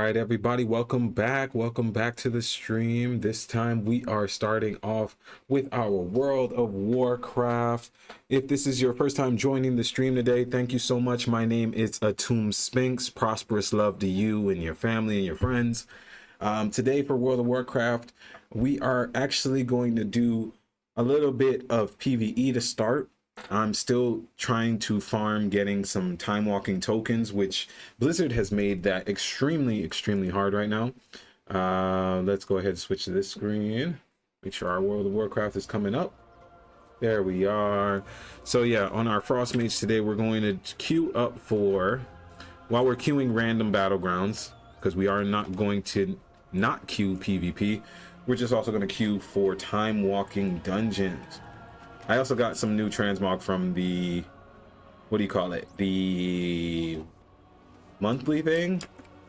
right, everybody, welcome back. Welcome back to the stream. This time we are starting off with our World of Warcraft. If this is your first time joining the stream today, thank you so much. My name is Atum Sphinx. Prosperous love to you and your family and your friends. Today for World of Warcraft, we are actually going to do a little bit of PvE to start. I'm still trying to farm getting some time walking tokens, which Blizzard has made that extremely hard right now. Let's go ahead and switch to this screen. Make sure our World of Warcraft is coming up. There we are. So yeah, on our Frost Mage today, we're going to queue up for, while we're queuing random Battlegrounds, because we are not going to not queue PvP, we're just also going to queue for time walking dungeons. I also got some new transmog from the, what do you call it? The monthly thing?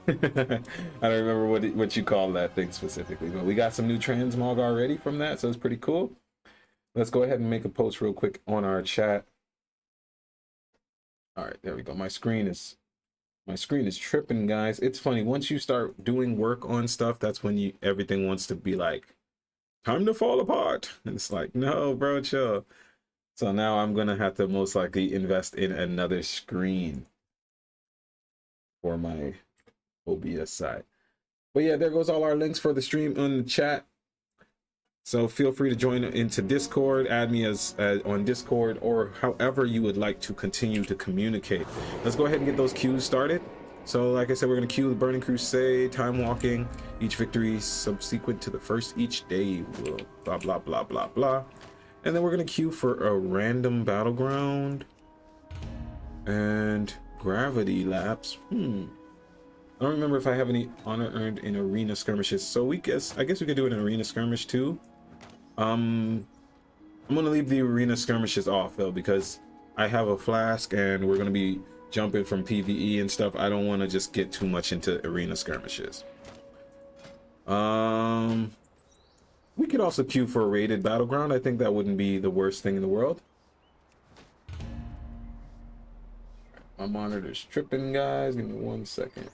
I don't remember what you call that thing specifically, but we got some new transmog already from that, so it's pretty cool. Let's go ahead and make a post real quick on our chat. All right, there we go. My screen is tripping, guys. It's funny, once you start doing work on stuff, that's when everything wants to be like, time to fall apart. And it's like, no, bro, chill. So now I'm gonna have to most likely invest in another screen for my OBS side. But yeah, there goes all our links for the stream on the chat. So feel free to join into Discord, add me as on Discord, or however you would like to continue to communicate. Let's go ahead and get those queues started. So like I said, we're going to queue the Burning Crusade, time walking, each victory subsequent to the first each day, blah, blah, blah, blah, blah. And then we're going to queue for a random battleground and gravity lapse. I don't remember if I have any honor earned in arena skirmishes. So I guess we could do an arena skirmish too. I'm going to leave the arena skirmishes off though, because I have a flask and we're going to be jumping from PvE and stuff. I don't want to just get too much into arena skirmishes. We could also queue for a rated battleground. I think that wouldn't be the worst thing in the world. My monitor's tripping, guys. Give me 1 second.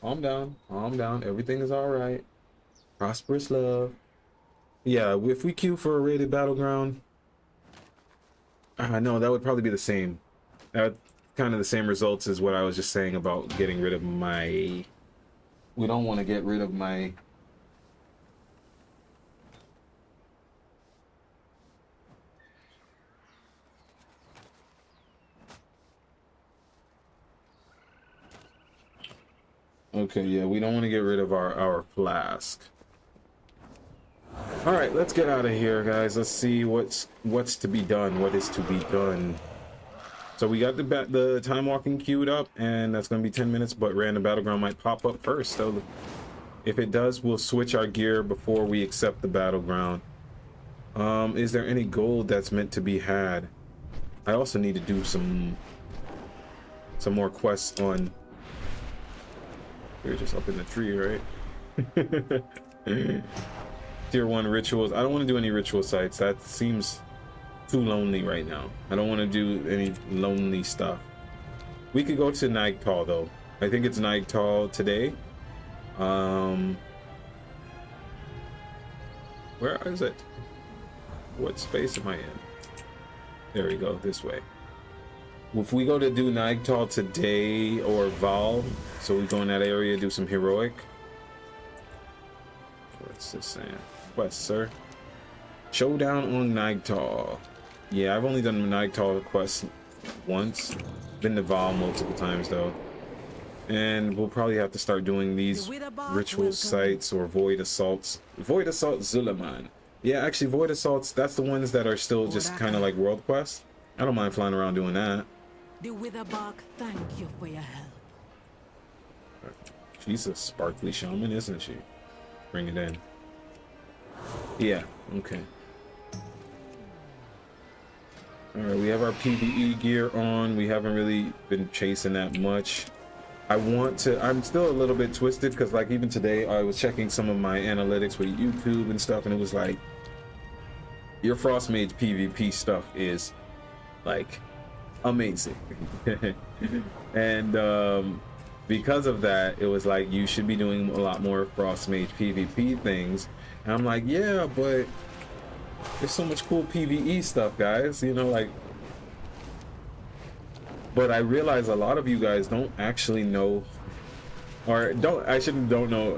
Calm down, calm down. Everything is all right. Prosperous love. Yeah, if we queue for a rated battleground, no, that would probably be the same. Kind of the same results as what I was just saying about getting rid of my... We don't want to get rid of my... Okay, yeah, we don't want to get rid of our flask. All right, let's get out of here, guys. Let's see what's to be done. What is to be done? So we got the time walking queued up, and that's going to be 10 minutes. But random battleground might pop up first. So if it does, we'll switch our gear before we accept the battleground. Is there any gold that's meant to be had? I also need to do some more quests on. We're just up in the tree, right? Tier 1 rituals. I don't want to do any ritual sites. That seems too lonely right now. I don't want to do any lonely stuff. We could go to Nagtal though. I think it's Nagtal today. Where is it? What space am I in? There we go, this way. If we go to do Nagtal today or Val, so we go in that area, do some heroic. What's this saying? Quest, sir. Showdown on Nagtal. Yeah, I've only done the Nagtal quest once. Been to Val multiple times though. And we'll probably have to start doing these ritual sites or void assaults. Void assault Zulaman. Yeah, actually void assaults, that's the ones that are still just kind of like world quests. I don't mind flying around doing that. The Witherbark thank you for your help. She's a sparkly shaman, isn't she? Bring it in. Yeah, okay. Alright, we have our PvE gear on. We haven't really been chasing that much. I'm still a little bit twisted because like even today I was checking some of my analytics with YouTube and stuff, and it was like your Frost Mage PvP stuff is like amazing. And because of that, it was like, you should be doing a lot more Frost Mage PvP things. And I'm like, yeah, but there's so much cool PvE stuff, guys, you know, like. But I realize a lot of you guys don't actually know, or don't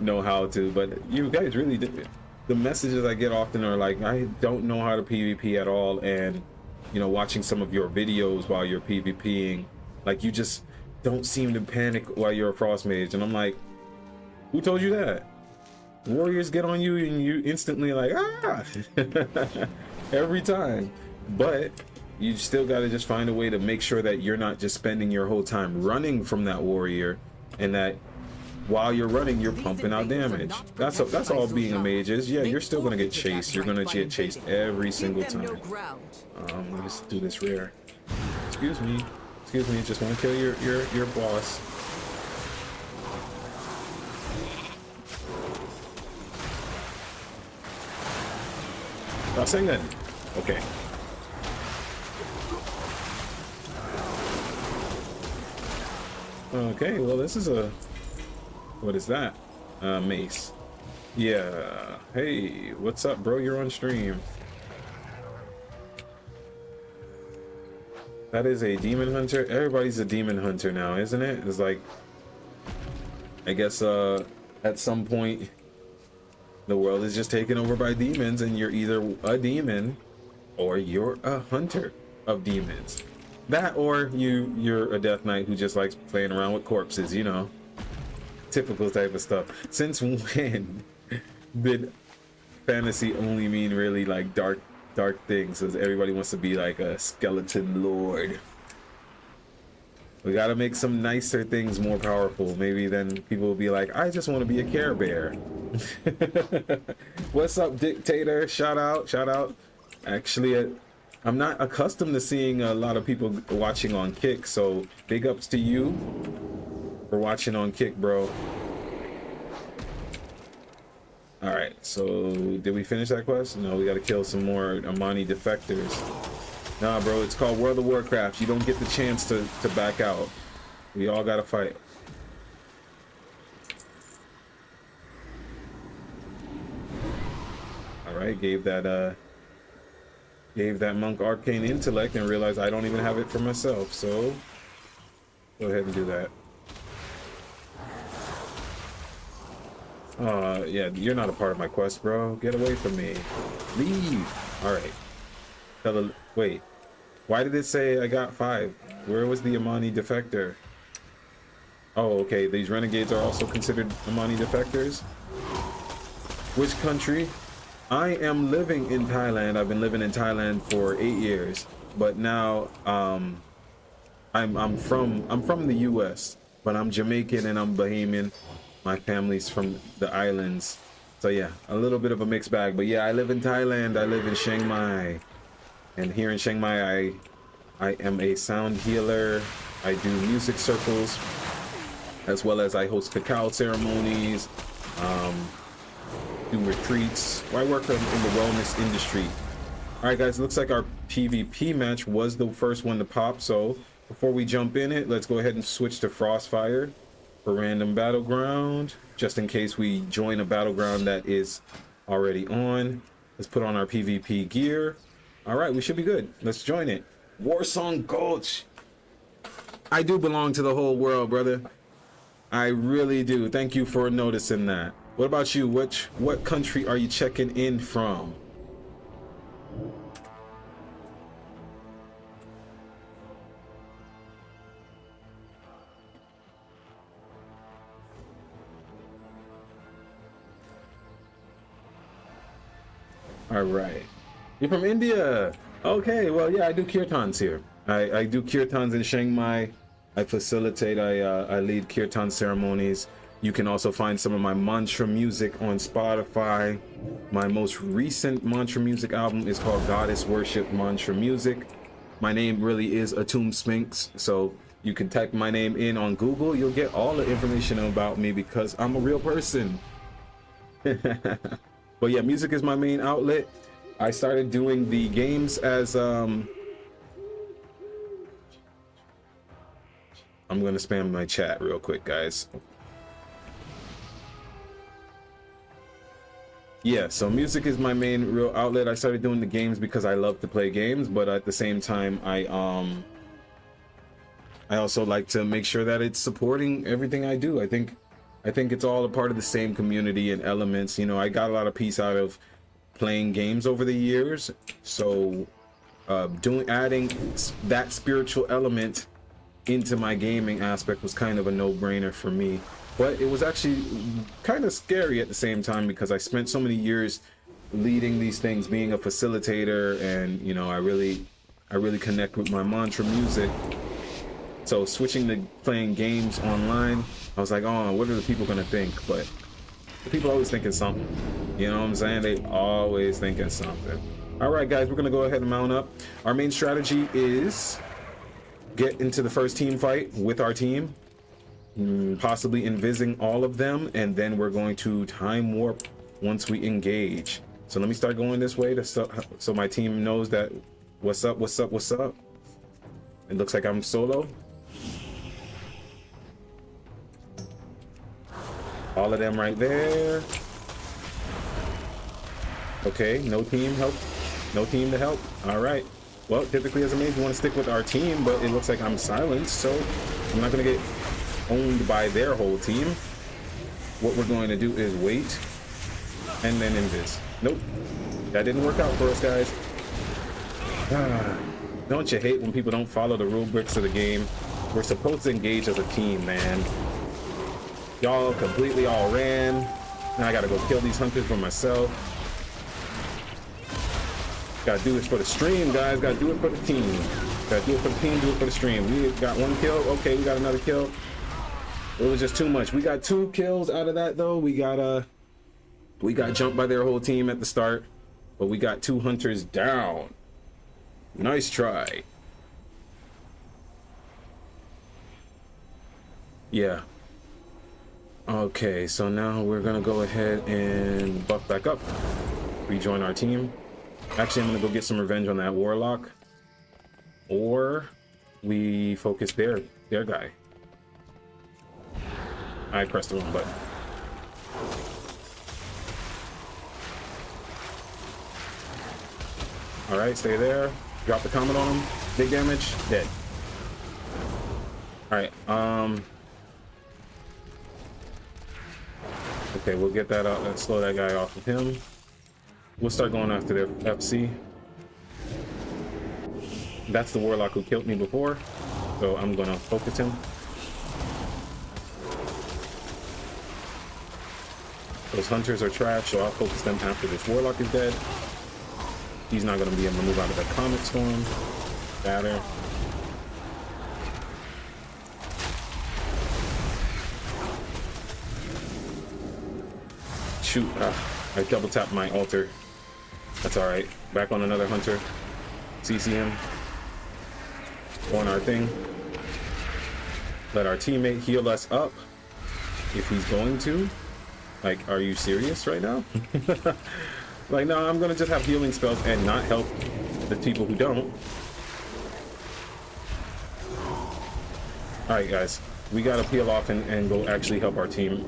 know how to, but you guys really did. The messages I get often are like, I don't know how to PvP at all, and you know, watching some of your videos while you're PvPing, like, you just don't seem to panic while you're a Frost Mage. And I'm like, who told you that? Warriors get on you and you instantly like, ah, every time. But you still got to just find a way to make sure that you're not just spending your whole time running from that warrior, and that while you're running, you're pumping out damage. That's all being a mage is. Yeah, you're still gonna get chased. You're gonna get chased every single time. Let me just do this rare. Excuse me, just want to kill your boss. Stop saying that. Okay. Okay, well, this is a, what is that? Mace. Yeah. Hey, what's up, bro? You're on stream. That is a demon hunter. Everybody's a demon hunter now, isn't it? It's like, I guess at some point the world is just taken over by demons, and you're either a demon or you're a hunter of demons. That, or you're a death knight who just likes playing around with corpses, you know. Typical type of stuff. Since when did fantasy only mean really like dark things? Because everybody wants to be like a skeleton lord. We gotta make some nicer things more powerful. Maybe then people will be like, I just want to be a Care Bear. What's up, Dictator? Shout out. Actually, I'm not accustomed to seeing a lot of people watching on Kick, so big ups to you for watching on Kick, bro. All right, so did we finish that quest? No, we got to kill some more Amani defectors. Nah, bro, it's called World of Warcraft. You don't get the chance to back out. We all got to fight. All right, gave that monk arcane intellect and realized I don't even have it for myself, so go ahead and do that. Yeah, you're not a part of my quest, bro. Get away from me. Leave. All right. Wait, why did it say I got 5? Where was the Amani defector? Oh, okay, these renegades are also considered Amani defectors. Which country? I am living in Thailand. I've been living in Thailand for 8 years, but now I'm from the US, but I'm Jamaican and I'm Bahamian. My family's from the islands, so yeah, a little bit of a mixed bag. But yeah, I live in Thailand. I live in Chiang Mai, and here in Chiang Mai, I am a sound healer. I do music circles, as well as I host cacao ceremonies. Do retreats. I work in the wellness industry. All right, guys, looks like our PvP match was the first one to pop. So before we jump in it, let's go ahead and switch to Frostfire for random battleground, just in case we join a battleground that is already on. Let's put on our PvP gear. All right, we should be good. Let's join it. Warsong Gulch. I do belong to the whole world, brother. I really do. Thank you for noticing that. What about you? What country are you checking in from? All right. You're from India. Okay, well, yeah, I do kirtans here. I do kirtans in Chiang Mai. I facilitate, I lead kirtan ceremonies. You can also find some of my mantra music on Spotify. My most recent mantra music album is called Goddess Worship Mantra Music. My name really is Atum Sphinx, so you can type my name in on Google. You'll get all the information about me because I'm a real person. But yeah, music is my main outlet. I started doing the games as I'm gonna spam my chat real quick, guys. Yeah, so music is my main real outlet. I started doing the games because I love to play games, but at the same time, I also like to make sure that it's supporting everything I do. I think it's all a part of the same community and elements. You know, I got a lot of peace out of playing games over the years, so adding that spiritual element into my gaming aspect was kind of a no-brainer for me. But it was actually kind of scary at the same time because I spent so many years leading these things, being a facilitator, and you know, I really connect with my mantra music. So switching to playing games online, I was like, oh, what are the people gonna think? But the people are always thinking something. You know what I'm saying? They always thinking something. All right, guys, we're gonna go ahead and mount up. Our main strategy is get into the first team fight with our team, possibly invising all of them, and then we're going to time warp once we engage. So let me start going this way so my team knows that what's up. It looks like I'm solo. All of them right there. Okay, no team help. No team to help. All right. Well, typically as a mage, we want to stick with our team, but it looks like I'm silenced, so I'm not going to get owned by their whole team. What we're going to do is wait and then invis. Nope. That didn't work out for us, guys. Don't you hate when people don't follow the rule bricks of the game? We're supposed to engage as a team, man. Y'all completely all ran. Now I gotta go kill these hunters for myself. Gotta do this for the stream, guys. Gotta do it for the team. Gotta do it for the team, do it for the stream. We got one kill. Okay, we got another kill. It was just too much. We got 2 kills out of that, though. We got jumped by their whole team at the start, but we got 2 hunters down. Nice try. Yeah. Okay, so now we're gonna go ahead and buff back up. Rejoin our team. Actually, I'm gonna go get some revenge on that warlock. Or we focus their guy. I pressed the wrong button. All right, stay there. Drop the comment on him. Big damage. Dead. All right. Okay, we'll get that out. Let's slow that guy off of him. We'll start going after their FC. That's the warlock who killed me before, so I'm gonna focus him. Those hunters are trash, so I'll focus them after this warlock is dead. He's not gonna be able to move out of that comet storm. Batter. Shoot, I double tapped my altar. That's all right. Back on another hunter. CC him. On our thing. Let our teammate heal us up if he's going to. Like, are you serious right now? Like, no, I'm gonna just have healing spells and not help the people who don't. All right, guys, we gotta peel off and go actually help our team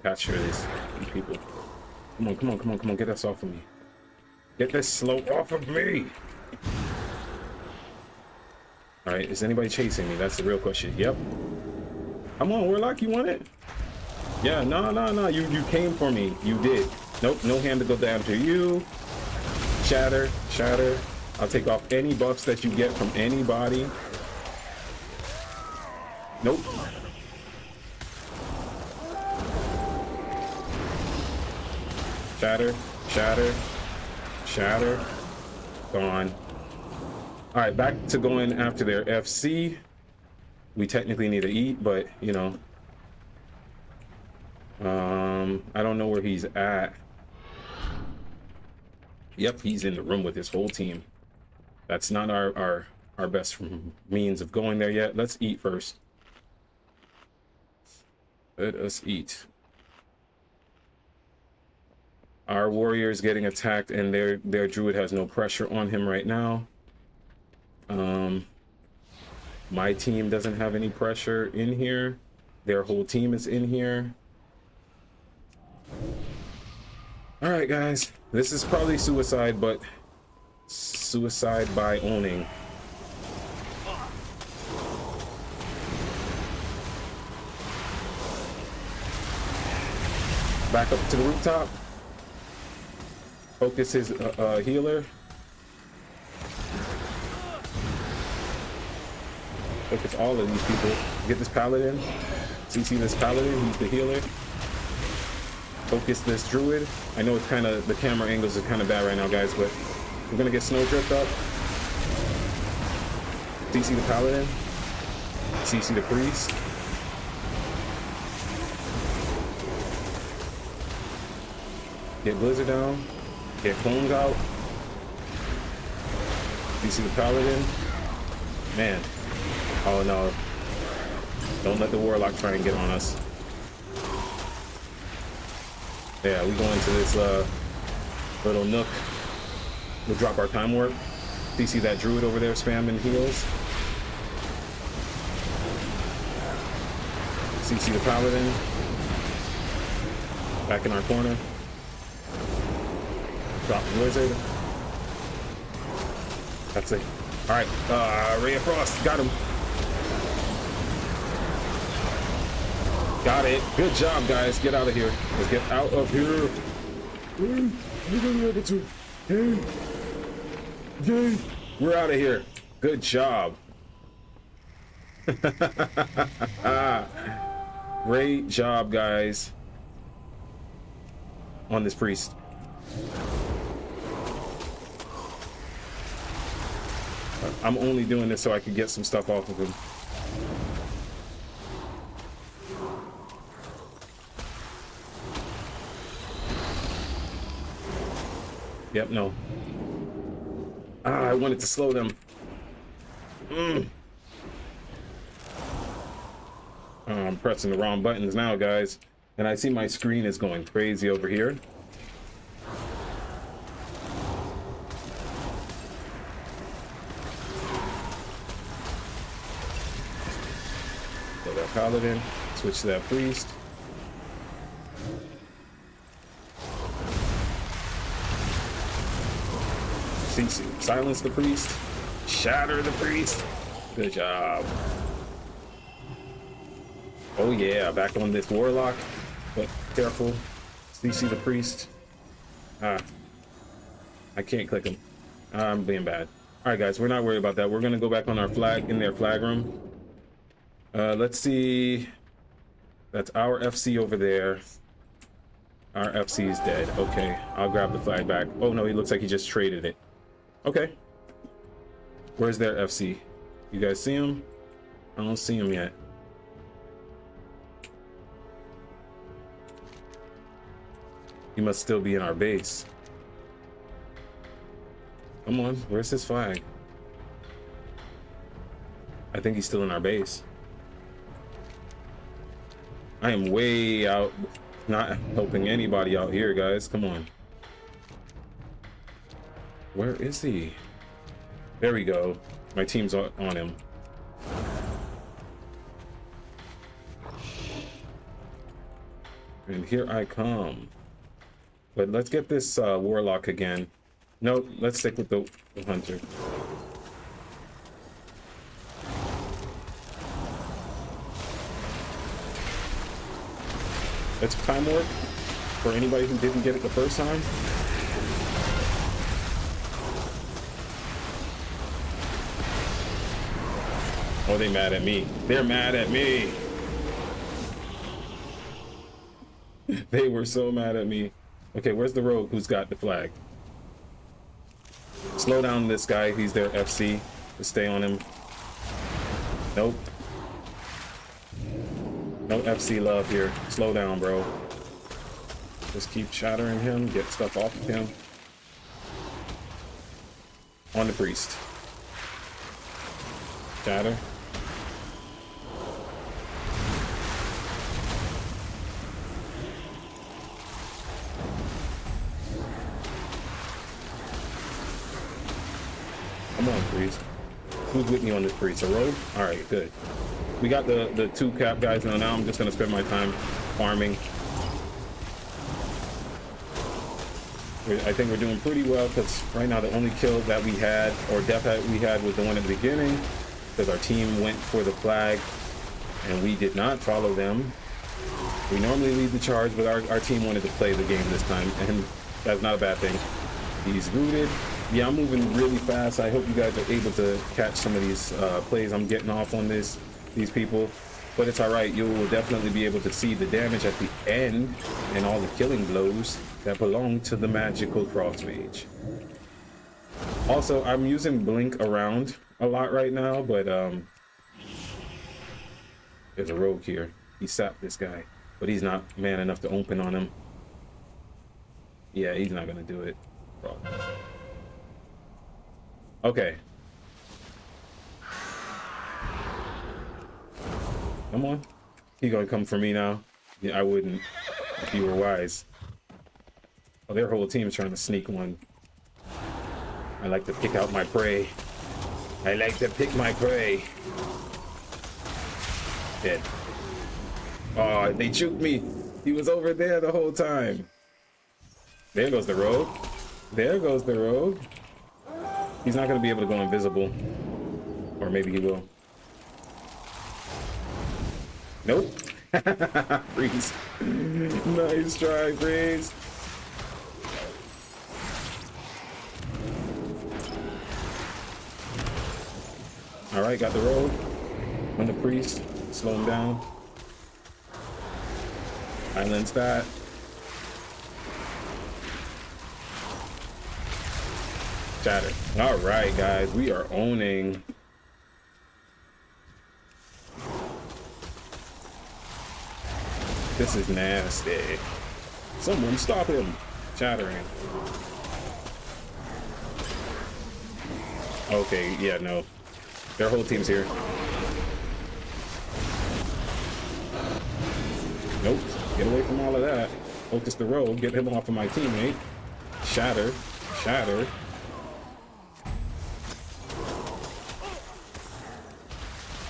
capture these people. Come on, get this off of me. Get this slope off of me. All right, is anybody chasing me? That's the real question. Yep. Come on, Warlock, you want it? Yeah, no, you came for me. You did. Nope, no hand to go down to you. Shatter. I'll take off any buffs that you get from anybody. Nope. Shatter. Gone. All right, back to going after their FC. We technically need to eat, but you know, I don't know where he's at. Yep, he's in the room with his whole team. That's not our best means of going there yet. Let's eat first. Let us eat. Our warrior is getting attacked, and their druid has no pressure on him right now. My team doesn't have any pressure in here. Their whole team is in here. All right, guys. This is probably suicide, but suicide by owning. Back up to the rooftop. Focus his healer. Focus all of these people. Get this paladin. CC this paladin. He's the healer. Focus this druid. I know it's kind of, the camera angles are kind of bad right now, guys, but we're gonna get snowdrift up. CC the paladin. CC the priest. Get blizzard down. Get clones out. CC the paladin. Man. Oh no. Don't let the warlock try and get on us. Yeah, we go into this little nook. We'll drop our time warp. CC that druid over there spamming heals. CC the paladin. Back in our corner. Drop the wizard. That's it. Alright, Ray of Frost, got him. Got it. Good job, guys. Get out of here. Let's get out of here. We're out of here. Good job. Great job, guys. On this priest. I'm only doing this so I can get some stuff off of him. Yep, no. I wanted to slow them. I'm pressing the wrong buttons now, guys. And I see my screen is going crazy over here. Go that paladin, switch to that priest. Silence the priest. Shatter the priest. Good job. Oh yeah, back on this warlock. But careful. CC the priest. I can't click him. I'm being bad. Alright guys, we're not worried about that. We're gonna go back on our flag in their flag room. Let's see. That's our FC over there. Our FC is dead. Okay, I'll grab the flag back. Oh no, he looks like he just traded it. Okay. Where's their FC? You guys see him? I don't see him yet. He must still be in our base. Come on, where's his flag? I think he's still in our base. I am way out, not helping anybody out here, guys. Come on. Where is he? There we go. My team's on him. And here I come. But let's get this warlock again. No, let's stick with the hunter. Let's time warp for anybody who didn't get it the first time. Oh, they mad at me. They're mad at me. They were so mad at me. Okay, where's the rogue who's got the flag? Slow down this guy. He's their FC. To stay on him. Nope. No FC love here. Slow down, bro. Just keep shattering him. Get stuff off of him. On the priest. Shatter. Come on, priest. Who's with me on this priest? A rogue? All right, good. We got the 2 cap guys now. Now I'm just gonna spend my time farming. I think we're doing pretty well because right now the only kill that we had, or death that we had, was the one at the beginning, because our team went for the flag and we did not follow them. We normally lead the charge, but our team wanted to play the game this time, and that's not a bad thing. He's rooted. Yeah, I'm moving really fast. I hope you guys are able to catch some of these plays I'm getting off on these people, but it's all right. You will definitely be able to see the damage at the end and all the killing blows that belong to the magical Frost Mage. Also, I'm using blink around a lot right now, but there's a rogue here. He sapped this guy, but he's not man enough to open on him. Yeah, he's not gonna do it. Okay. Come on. He gonna come for me now? Yeah, I wouldn't if you were wise. Oh, their whole team is trying to sneak one. I like to pick out my prey. I like to pick my prey. Dead. Oh, they juked me. He was over there the whole time. There goes the rogue. There goes the rogue. He's not going to be able to go invisible. Or maybe he will. Nope. Freeze. Nice try, Freeze. All right, got the rogue on the priest. Slow him down. Silence that. Shatter. All right, guys, we are owning. This is nasty. Someone stop him. Shattering. Okay, yeah, no. Their whole team's here. Nope. Get away from all of that. Focus the rogue. Get him off of my teammate. Shatter. Shatter.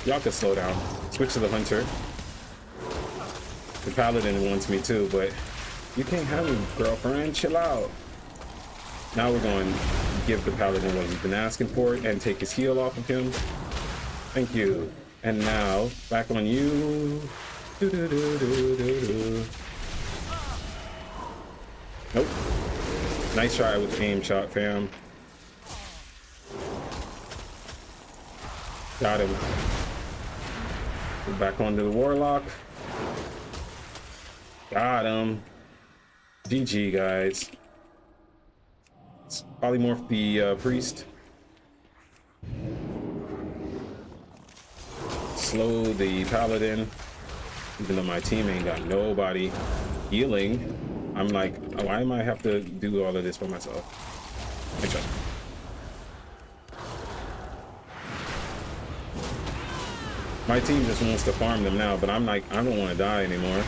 Y'all can slow down. Switch to the hunter. The paladin wants me too, but you can't have him, girlfriend. Chill out. Now we're going to give the paladin what he's been asking for and take his heal off of him. Thank you. And now, back on you. Nope. Nice try with the aim shot, fam. Got him. We're back onto the warlock. Got him. GG, guys. Let's polymorph the priest. Slow the paladin. Even though my team ain't got nobody healing, I'm like, oh, why am I have to do all of this by myself? Nice shot. My team just wants to farm them now, but I'm like, I don't want to die anymore.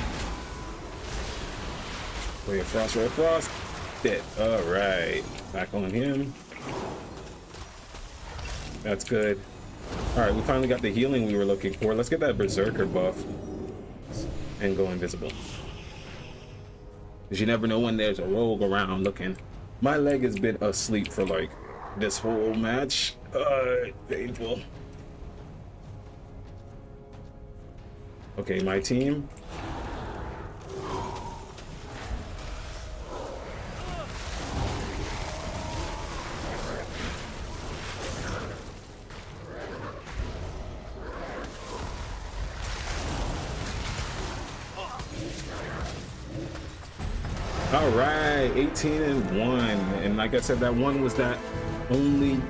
Red Frost, Red Frost. Dead. All right. Back on him. That's good. All right, we finally got the healing we were looking for. Let's get that Berserker buff and go invisible. Because you never know when there's a rogue around looking. My leg has been asleep for like this whole match. Painful. Okay, my team. All right, 18-1, and like I said, that one was the only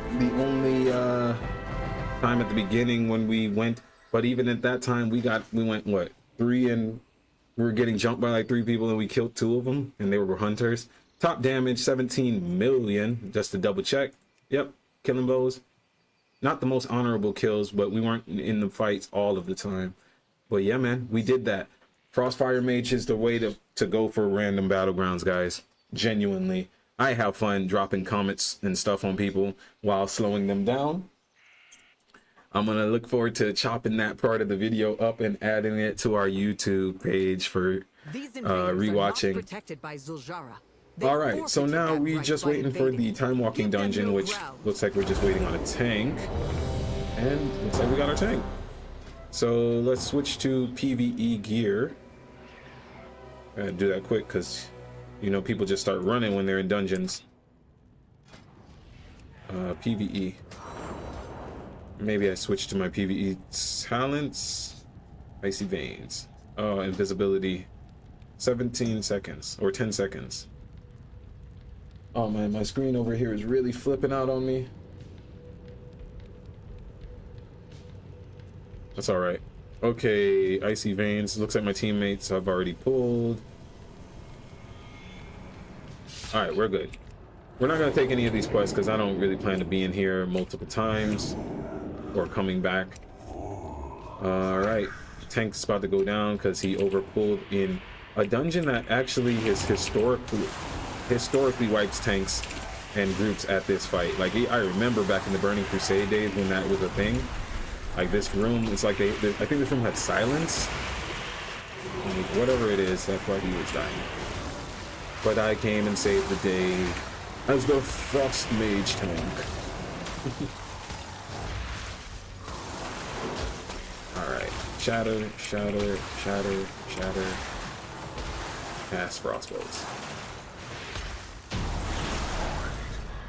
time at the beginning when we went. But even at that time, we went what, 3, and we were getting jumped by like 3 people, and we killed 2 of them, and they were hunters. Top damage 17 million, just to double check. Yep, killing blows. Not the most honorable kills, but we weren't in the fights all of the time. But yeah, man, we did that. Frostfire Mage is the way to go for random battlegrounds, guys. Genuinely, I have fun dropping comments and stuff on people while slowing them down. I'm gonna look forward to chopping that part of the video up and adding it to our YouTube page for These invaders are not rewatching. protected by Zul'jara. They All right, so forfeited now that we right just by waiting for the invading. time walking Give them dungeon, no which ground. looks like we're just waiting on a tank, and looks like we got our tank. So let's switch to PvE gear. I gotta do that quick because you know people just start running when they're in dungeons. PvE. Maybe I switch to my PvE talents. Icy veins. Oh, invisibility. 17 seconds or 10 seconds. Oh man, my screen over here is really flipping out on me. That's all right. Okay, icy veins. Looks like my teammates have already pulled. All right, we're good. We're not gonna take any of these quests because I don't really plan to be in here multiple times or coming back. All right, tank's about to go down because he overpulled in a dungeon that actually is historically wipes tanks and groups at this fight. Like I remember back in the Burning Crusade days when that was a thing. Like this room, it's like I think this room had silence. Like whatever it is, that's why he was dying. But I came and saved the day as the Frost Mage tank. Alright. Shatter, shatter, shatter, shatter. Cast frostbolts.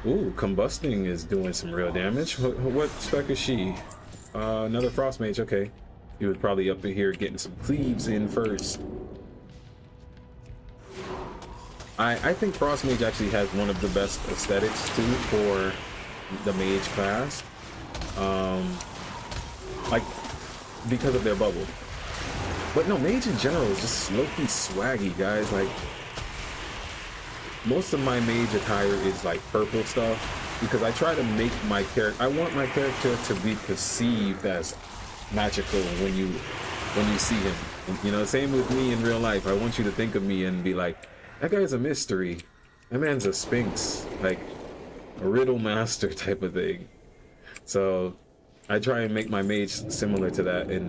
Ooh, combusting is doing some real damage. What spec is she? Another Frost Mage, okay. He was probably up here getting some cleaves in first. I think Frost Mage actually has one of the best aesthetics too for the mage class. Like because of their bubble. But no, mage in general is just low-key swaggy, guys. Like most of my mage attire is like purple stuff because I try to make my character, I want my character to be perceived as magical when you see him. You know, same with me in real life. I want you to think of me and be like, that guy's a mystery. That man's a Sphinx, like a riddle master type of thing. So I try and make my mage similar to that in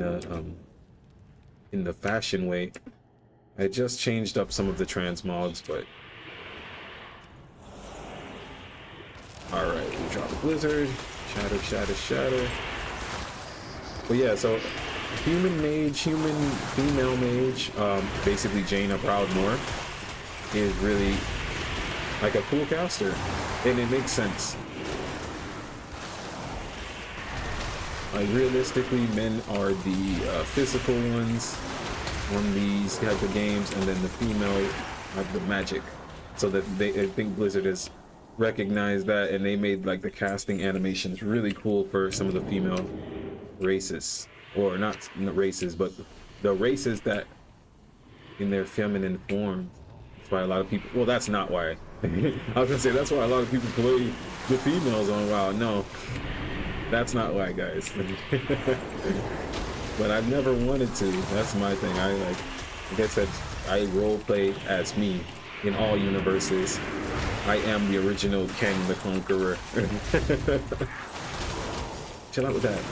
the fashion way. I just changed up some of the transmogs, but all right, we drop a blizzard, shatter, shatter, shatter. But yeah, so human mage, human female mage, basically Jaina Proudmoore, is really like a cool caster, and it makes sense. Like realistically, men are the physical ones on these type of games, and then the female have the magic. So that I think Blizzard has recognized that, and they made like the casting animations really cool for some of the female races, or not races, but the races that in their feminine form. That's why a lot of people, well, that's not why. I was gonna say that's why a lot of people play the females on WoW. No, that's not why, guys. But I've never wanted to. That's my thing. Like I said, I role play as me in all universes. I am the original Kang the Conqueror. Chill out with that.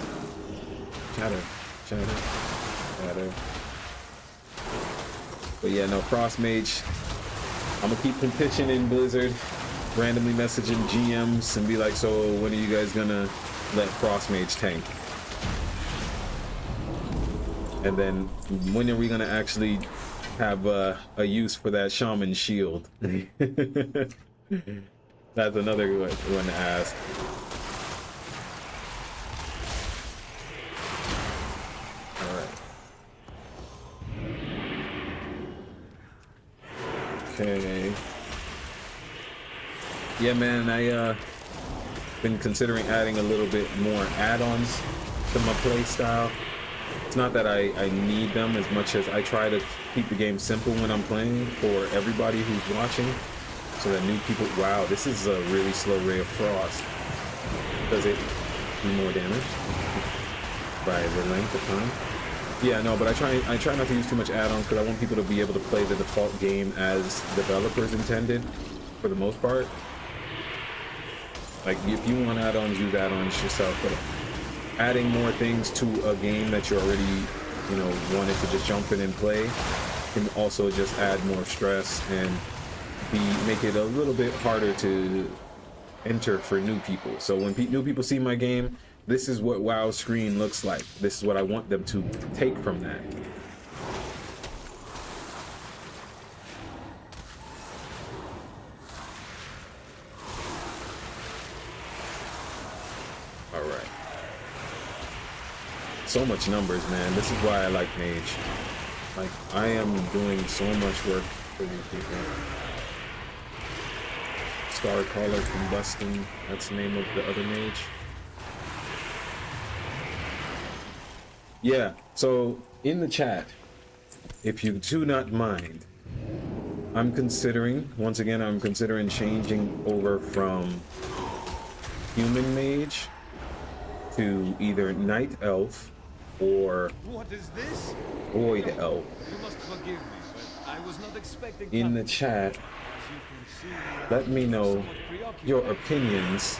Chatter, chatter, chatter. But yeah, no, Frost Mage. I'm gonna keep pitching in Blizzard, randomly messaging GMs and be like, so when are you guys gonna let Frost Mage tank? And then when are we gonna actually have a use for that Shaman shield? That's another one to ask. Okay. Yeah, man, I been considering adding a little bit more add-ons to my play style. It's not that I need them as much as I try to keep the game simple when I'm playing for everybody who's watching, so that new people, wow, this is a really slow Ray of Frost. Does it do more damage by the length of time? Yeah, no, but I try not to use too much add-ons because I want people to be able to play the default game as developers intended for the most part. Like if you want add-ons, use add-ons yourself, but adding more things to a game that you already, you know, wanted to just jump in and play can also just add more stress and make it a little bit harder to enter for new people. So when new people see my game, this is what WoW's screen looks like. This is what I want them to take from that. All right. So much numbers, man. This is why I like Mage. Like, I am doing so much work for these people. Star Caller Combusting, that's the name of the other mage. Yeah, so in the chat, if you do not mind, I'm considering changing over from Human Mage to either Night Elf or what is this? Void Elf. You must forgive me, but I was not expecting In the chat, let me know your opinions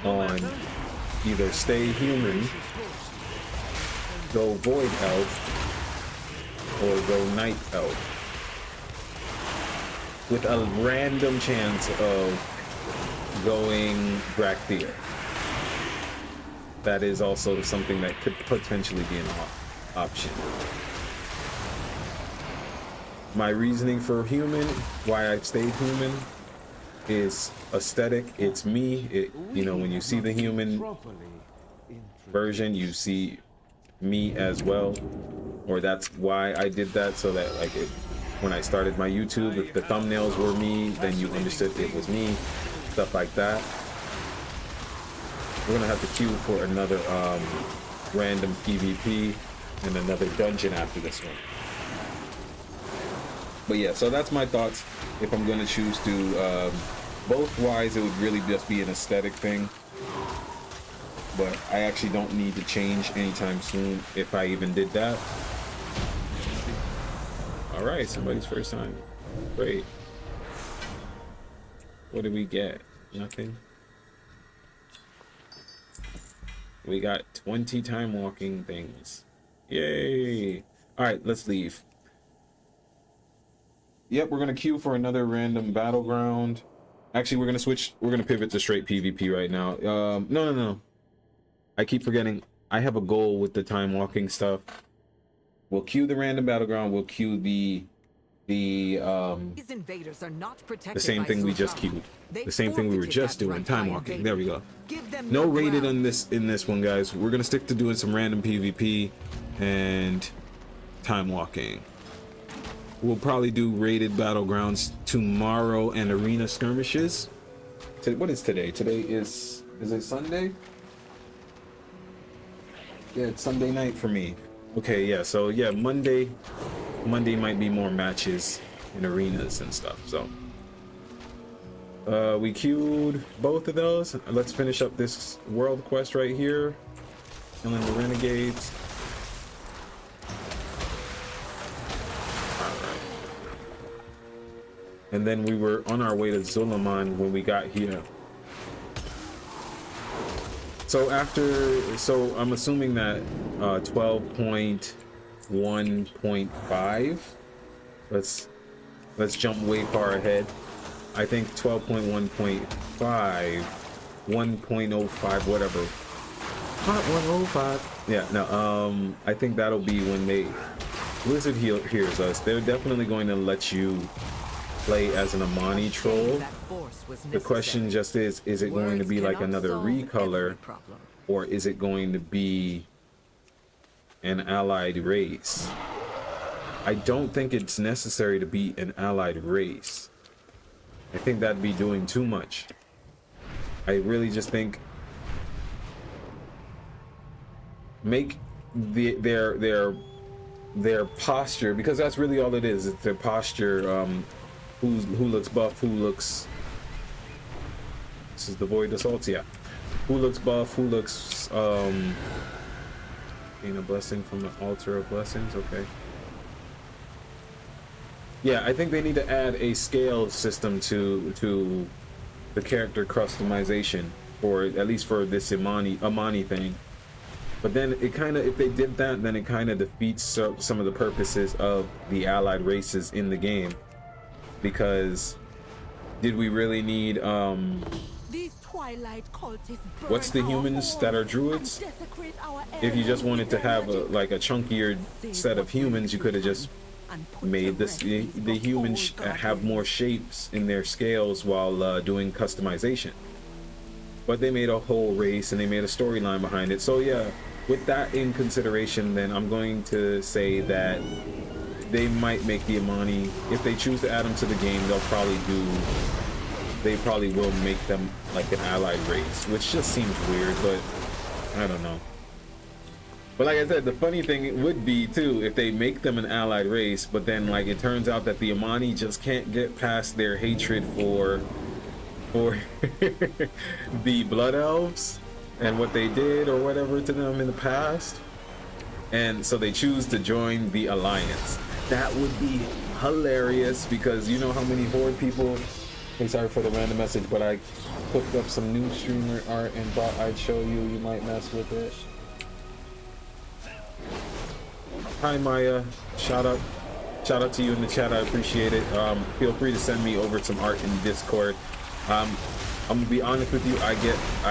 on either stay human, go Void Elf, or go Night Elf, with a random chance of going Bractier. That is also something that could potentially be an option. My reasoning for human, why I stayed human, is aesthetic. It's me. You know, when you see the human version, you see me as well, or that's why I did that, so that like when I started my YouTube, if the thumbnails were me, then you understood it was me, stuff like that. We're gonna have to queue for another random PvP and another dungeon after this one. But yeah, so that's my thoughts. If I'm gonna choose to both wise, it would really just be an aesthetic thing. But I actually don't need to change anytime soon if I even did that. All right, somebody's first time. Great. What did we get? Nothing. We got 20 time walking things. Yay. All right, let's leave. Yep, we're gonna queue for another random battleground. Actually, we're gonna pivot to straight PvP right now. No. I keep forgetting. I have a goal with the time walking stuff. We'll queue the random battleground. We'll queue the These invaders are not protected same by thing we just Zul'jara. queued. They The same thing we were forfeited just that doing. right Time by walking. invading. There we go. Give them No your rated ground. in this one, guys. We're gonna stick to doing some random PvP and time walking. We'll probably do rated battlegrounds tomorrow and arena skirmishes. What is today? Today is it Sunday? Yeah, it's Sunday night for me. Okay, yeah, so yeah, Monday might be more matches in arenas and stuff. So we queued both of those. Let's finish up this world quest right here, killing the renegades. And then we were on our way to Zul'Aman when we got here. So I'm assuming that 12.1.5. Let's jump way far ahead. I think 12.1.5, 1.05, whatever. Hot 105. Yeah, no, I think that'll be when Blizzard hears us. They're definitely going to let you play as an Amani troll. The question just is it going to be like another recolor, or is it going to be an allied race? I don't think it's necessary to be an allied race. I think that'd be doing too much. I really just think make their posture, because that's really all it is. It's their posture. Who looks buff, who looks... This is the Void Assaults, yeah. Who looks buff, who looks... Gain a blessing from the Altar of Blessings, okay. Yeah, I think they need to add a scale system to the character customization, or at least for this Amani thing. But then it kind of, if they did that, then it kind of defeats some of the purposes of the allied races in the game. Because did we really need what's the humans that are druids? If you just wanted to have like a chunkier set of humans, you could have just made this the humans have more shapes in their scales while doing customization. But they made a whole race and they made a storyline behind it. So yeah, with that in consideration, then I'm going to say that they might make the Amani, if they choose to add them to the game, they probably will make them like an allied race, which just seems weird, but I don't know. But like I said, the funny thing would be too, if they make them an allied race, but then like it turns out that the Amani just can't get past their hatred for the Blood Elves and what they did or whatever to them in the past, and so they choose to join the Alliance. That would be hilarious, because you know how many Horde people, hey, sorry for the random message, but I hooked up some new streamer art and thought I'd show you. You might mess with it. Hi Maya, shout out to you in the chat. I appreciate it. Feel free to send me over some art in Discord. I'm gonna be honest with you, I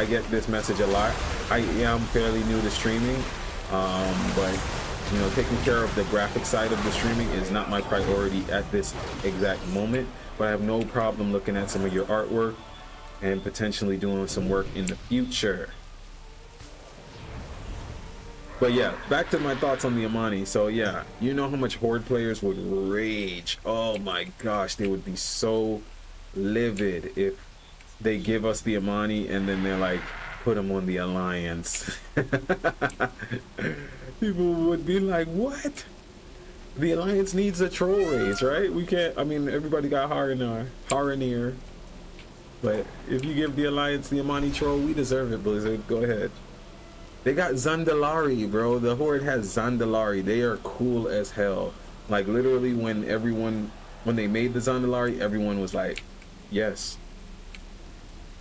get this message a lot. I am fairly new to streaming, but you know, taking care of the graphic side of the streaming is not my priority at this exact moment. But I have no problem looking at some of your artwork and potentially doing some work in the future. But yeah, back to my thoughts on the Amani. So yeah, you know how much Horde players would rage. Oh my gosh, they would be so livid if they give us the Amani and then they're like, put them on the Alliance. People would be like, what? The Alliance needs a troll race, right? We can't, I mean, everybody got Haranir. But if you give the Alliance the Amani troll, we deserve it, Blizzard. Go ahead. They got Zandalari, bro. The Horde has Zandalari. They are cool as hell. Like literally when they made the Zandalari, everyone was like, yes.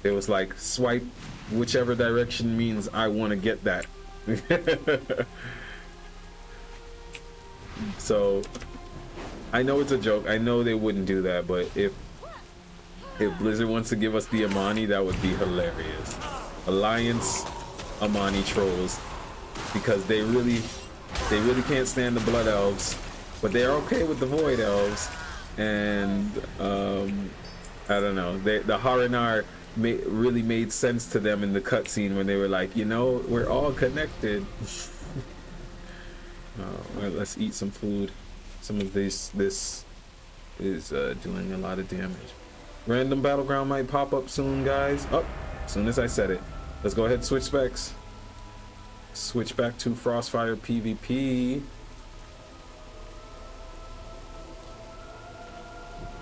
It was like, swipe whichever direction means I want to get that. So I know it's a joke. I know they wouldn't do that, but if Blizzard wants to give us the Amani, that would be hilarious. Alliance Amani trolls, because they really can't stand the Blood Elves, but they're okay with the Void Elves. And I don't know, the Haranar really made sense to them in the cutscene when they were like, you know, we're all connected. All right, let's eat some food. Some of this is doing a lot of damage. Random battleground might pop up soon, guys. Oh, as soon as I said it. Let's go ahead and switch specs. Switch back to Frostfire PvP.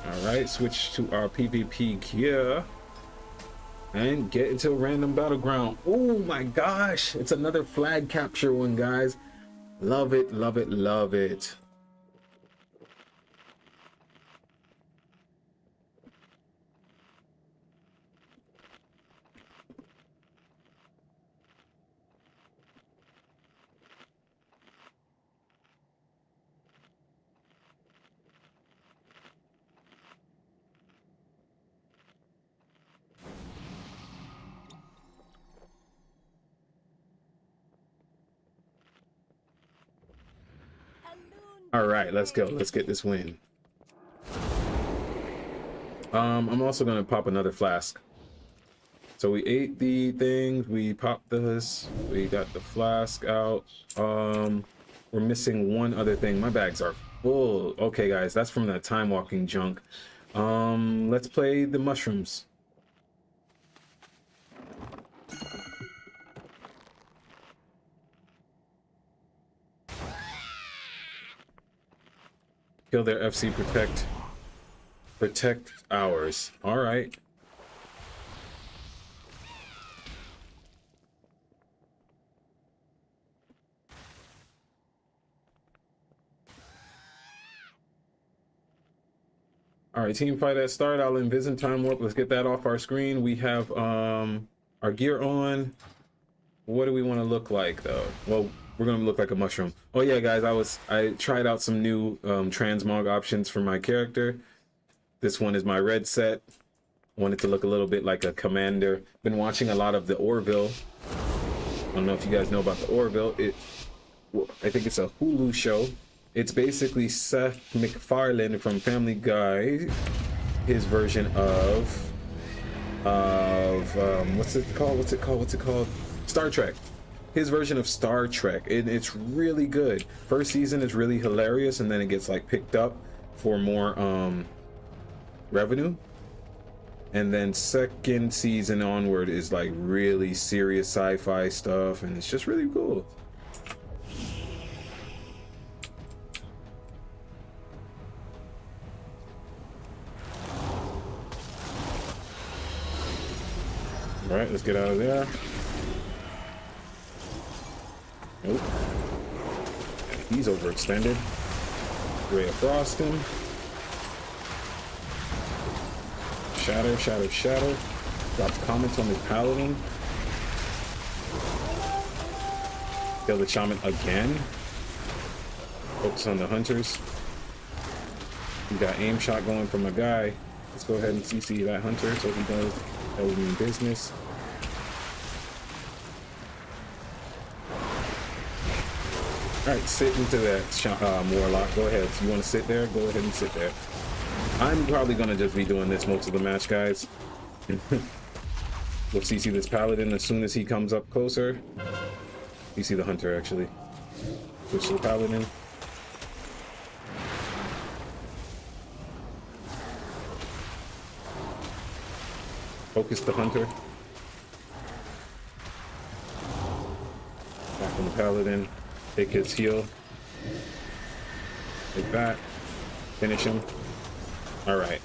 All right, switch to our PvP gear and get into a random battleground. Oh my gosh, it's another flag capture one, guys. Love it, love it, love it. All right, let's go. Let's get this win. I'm also gonna pop another flask. So we ate the things, we popped this, we got the flask out. We're missing one other thing. My bags are full. Okay, guys, that's from the time walking junk. Let's play the mushrooms. Kill their FC, protect ours. All right. All right, team fight at start. I'll envision time warp. Let's get that off our screen. We have our gear on. what do we want to look like though? Well, we're gonna look like a mushroom. Oh yeah, guys, I tried out some new transmog options for my character. This one is my red set. Wanted to look a little bit like a commander. Been watching a lot of the Orville. I don't know if you guys know about the Orville. I think it's a Hulu show. It's basically Seth MacFarlane from Family Guy, his version of what's it called? Star Trek. His version of Star Trek. It's really good. First season is really hilarious, and then it gets like picked up for more revenue. And then second season onward is like really serious sci-fi stuff, and it's just really cool. All right, let's get out of there. Nope. He's overextended. Ray of Frost him. Shatter, shatter, shatter. Drops comments on his paladin. Kill the shaman again. Focus on the hunters. We got aim shot going from a guy. Let's go ahead and CC that hunter so he does that would mean business. Alright, sit into that warlock. Go ahead. So you want to sit there? Go ahead and sit there. I'm probably going to just be doing this most of the match, guys. We'll CC this paladin as soon as he comes up closer. You see the hunter, actually. Switch to the paladin. Focus the hunter. Back on the paladin. Take his heal. Take that. Finish him. Alright.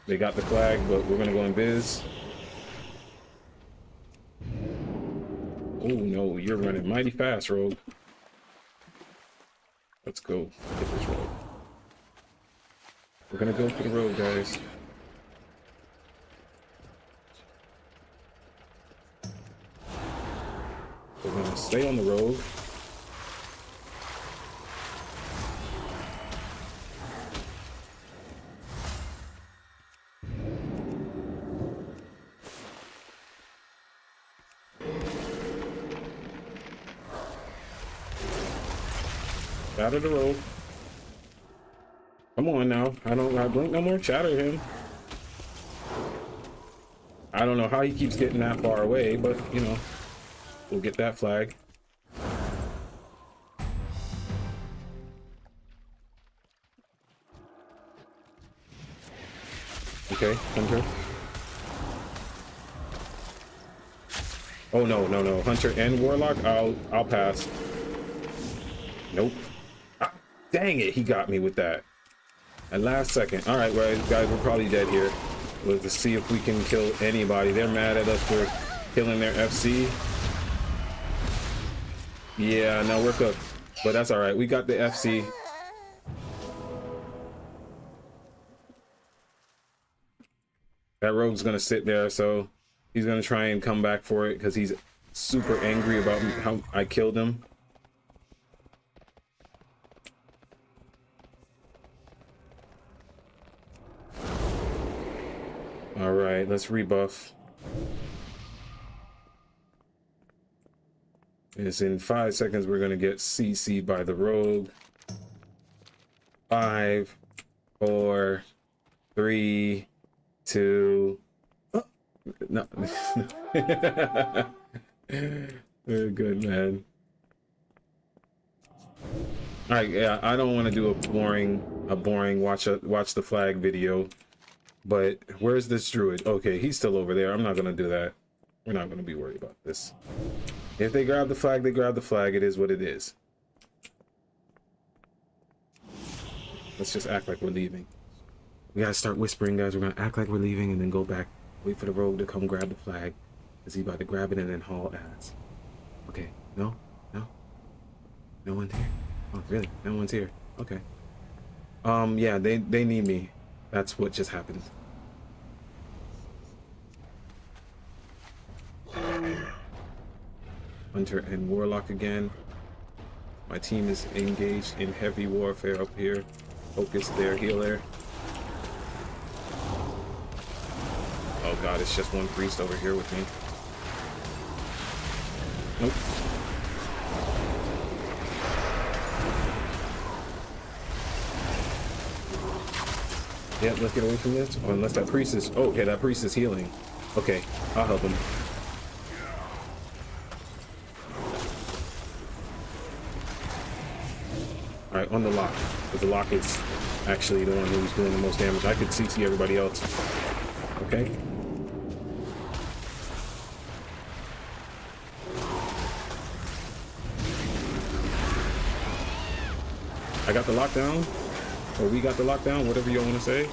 They got the flag, but we're gonna go in biz. Oh no, you're running mighty fast, rogue. Let's go get this rogue. We're gonna go for the rogue, guys. We're gonna stay on the road. Shatter the road. Come on now. I don't got blink no more. Shatter him. I don't know how he keeps getting that far away, but you know. We'll get that flag. Okay, Hunter. Oh no, no, no. Hunter and Warlock, I'll pass. Nope. Ah, dang it, he got me with that. At last second. Alright, well, guys, we're probably dead here. Let's see if we can kill anybody. They're mad at us for killing their FC. Yeah, no, we're cooked. But that's alright. We got the FC. That rogue's gonna sit there, so he's gonna try and come back for it because he's super angry about how I killed him. Alright, let's rebuff. It's in 5 seconds we're gonna get CC'd by the rogue. 5, 4, 3, 2. Oh, no. Very good, man. All right, yeah, I don't want to do a boring watch the flag video, but where's this druid? Okay, he's still over there. I'm not gonna do that. We're not gonna be worried about this. If they grab the flag, they grab the flag. It is what it is. Let's just act like we're leaving. We gotta start whispering, guys. We're gonna act like we're leaving and then go back. Wait for the rogue to come grab the flag. Is he about to grab it and then haul ass? Okay, no? No? No one's here? Oh, really? No one's here. Okay. Yeah, they need me. That's what just happened. Hunter and Warlock again. My team is engaged in heavy warfare up here. Focus there, healer. Oh god, it's just one priest over here with me. Nope. Yeah, let's get away from this. Oh, unless that priest is... Oh, okay, that priest is healing. Okay, I'll help him. Alright, on the lock. Because the lock is actually the one who's doing the most damage. I could CC everybody else. Okay. I got the lockdown. Or we got the lockdown, whatever you want to say.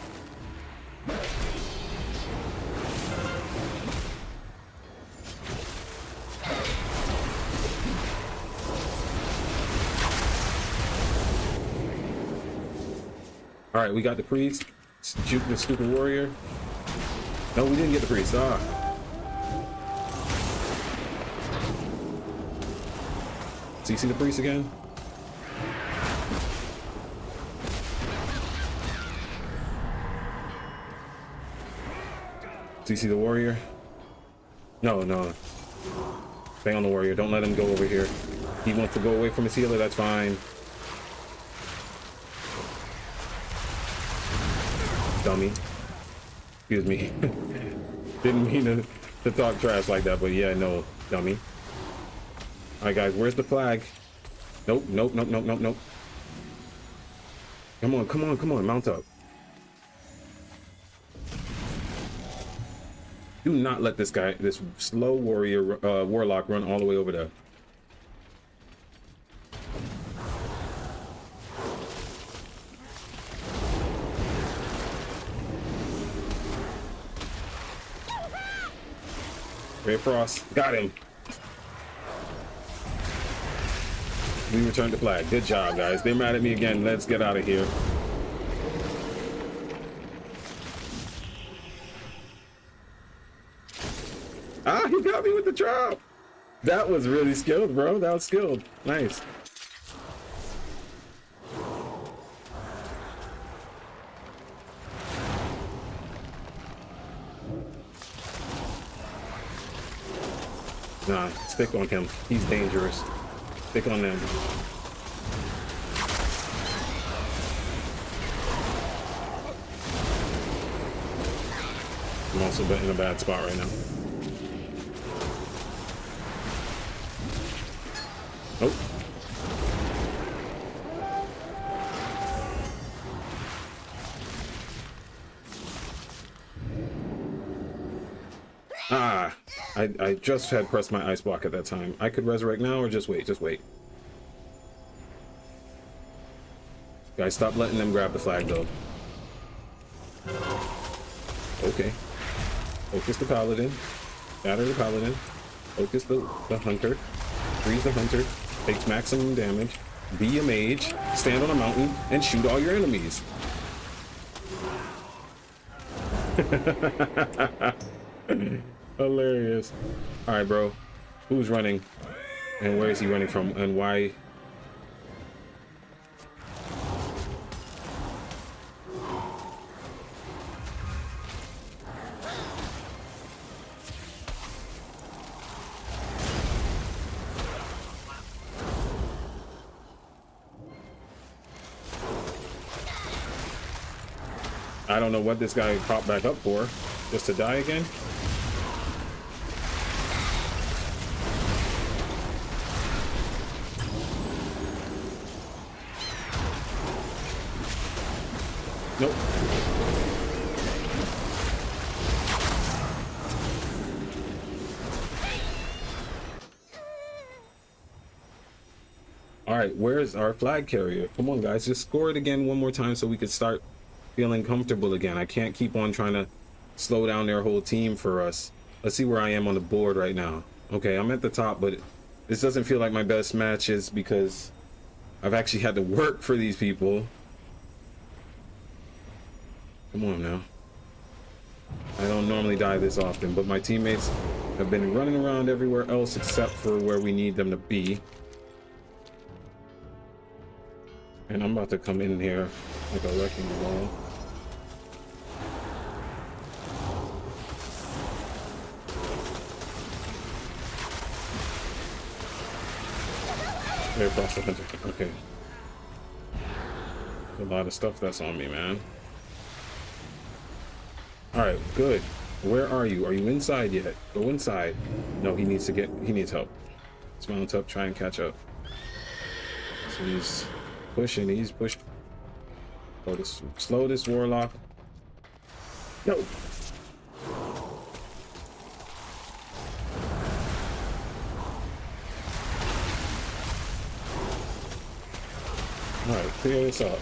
All right, we got the priest. Shoot the stupid warrior. No, we didn't get the priest. Ah. So you see the priest again? Do you see the warrior? No, no. Stay on the warrior. Don't let him go over here. He wants to go away from his healer. That's fine. Dummy. Excuse me. Didn't mean to talk trash like that, but yeah, no, dummy. All right, guys, where's the flag? Nope, nope, nope, nope, nope, nope. Come on, come on, come on, mount up. Do not let this guy, this slow warrior, warlock run all the way over there. Red Frost, got him. We returned the flag. Good job, guys. They're mad at me again. Let's get out of here. Ah, he got me with the trap. That was really skilled, bro. That was skilled. Nice. Nah, stick on him. He's dangerous. Stick on them. I'm also in a bad spot right now. Nope. Ah, I just had pressed my ice block at that time. I could resurrect now or just wait, just wait. Guys, stop letting them grab the flag though. Okay. Focus the paladin. Batter the paladin. Focus the hunter. Freeze the hunter. Takes maximum damage. Be a mage. Stand on a mountain and shoot all your enemies. Hilarious. All right, bro. Who's running? And where is he running from? And why? I don't know what this guy popped back up for. Just to die again? Nope. All right, where's our flag carrier? Come on, guys, just score it again one more time so we could start feeling comfortable again. I can't keep on trying to slow down their whole team for us. Let's see where I am on the board right now. Okay, I'm at the top, but this doesn't feel like my best matches because I've actually had to work for these people. Come on now. I don't normally die this often, but my teammates have been running around everywhere else except for where we need them to be. And I'm about to come in here like a wrecking ball. There, Frost the Hunter. Okay. A lot of stuff that's on me, man. Alright, good. Where are you? Are you inside yet? Go inside. No, he needs help. Let's mount up, try and catch up. So he's pushing. Slow this warlock. No. Alright, clear this up.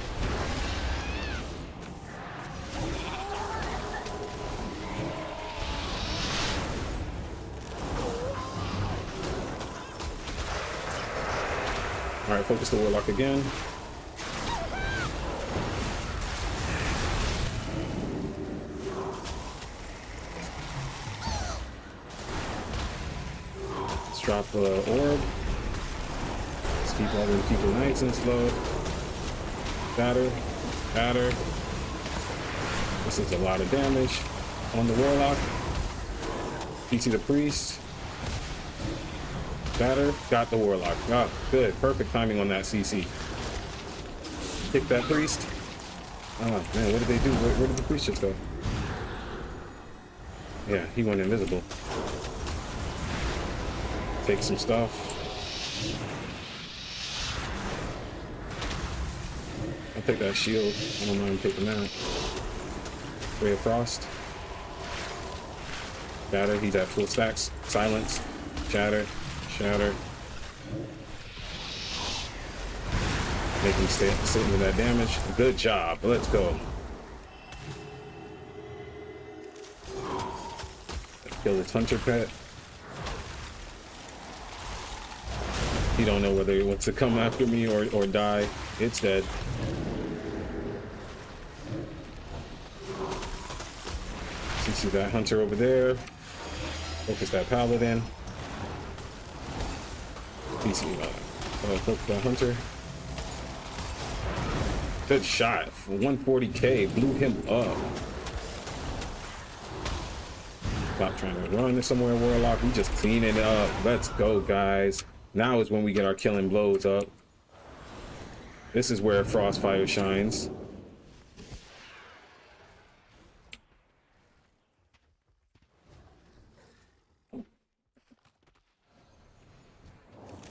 Alright, focus the warlock again. Let's drop the orb. Let's keep all them people nice and slow. Batter. This is a lot of damage on the warlock. PC the priest. Batter, got the warlock. Ah, good. Perfect timing on that CC. Kick that priest. Oh man, what did they do? Where did the priest just go? Yeah, he went invisible. Take some stuff. I'll take that shield. I don't mind taking that. Ray of Frost. Batter, he's at full stacks. Silence. Shatter. Make him sit into that damage. Good job. Let's go. Kill this hunter pet. He don't know whether he wants to come after me or die. It's dead. So you see that hunter over there. Focus that paladin. Focus that hunter. Good shot. 140k. Blew him up. Stop trying to run somewhere, warlock. We just clean it up. Let's go, guys. Now is when we get our killing blows up. This is where Frostfire shines.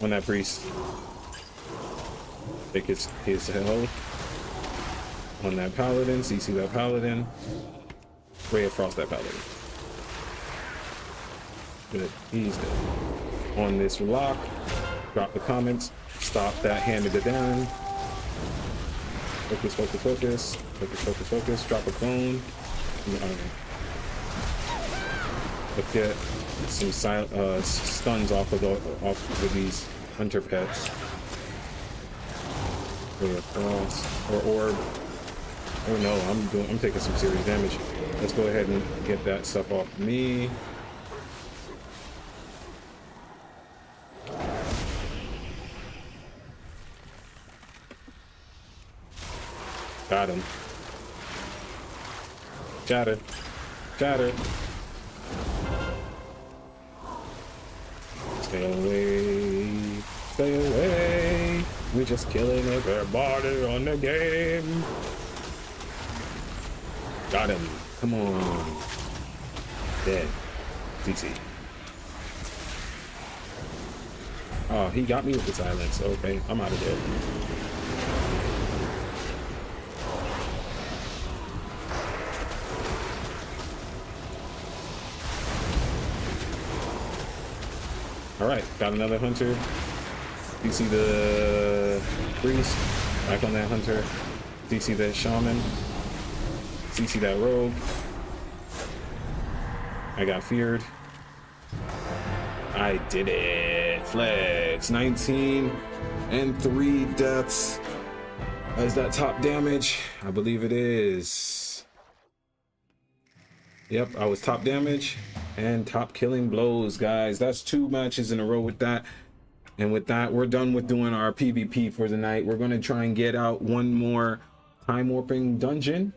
On that priest. Take his health. On that paladin. CC that paladin. Ray of Frost that paladin. Good. He's dead. On this lock. Drop the comments. Stop that hand to go down. Focus. Drop a clone. Look at some stuns off of these hunter pets. Or orb. Oh no, I'm taking some serious damage. Let's go ahead and get that stuff off me. Got him. Chatter. Stay away. We're just killing everybody on the game. Got him. Come on. Dead. CC. Oh, he got me with the silence. Okay, I'm out of there. Alright, got another hunter. You see the priest, back on that hunter. You see that shaman. You see that rogue. I got feared. I did it. Flex. 19 and 3 deaths. Is that top damage? I believe it is. Yep, I was top damage. And top killing blows, guys. That's 2 matches in a row with that. And with that, we're done with doing our PvP for the night. We're going to try and get out one more time warping dungeon.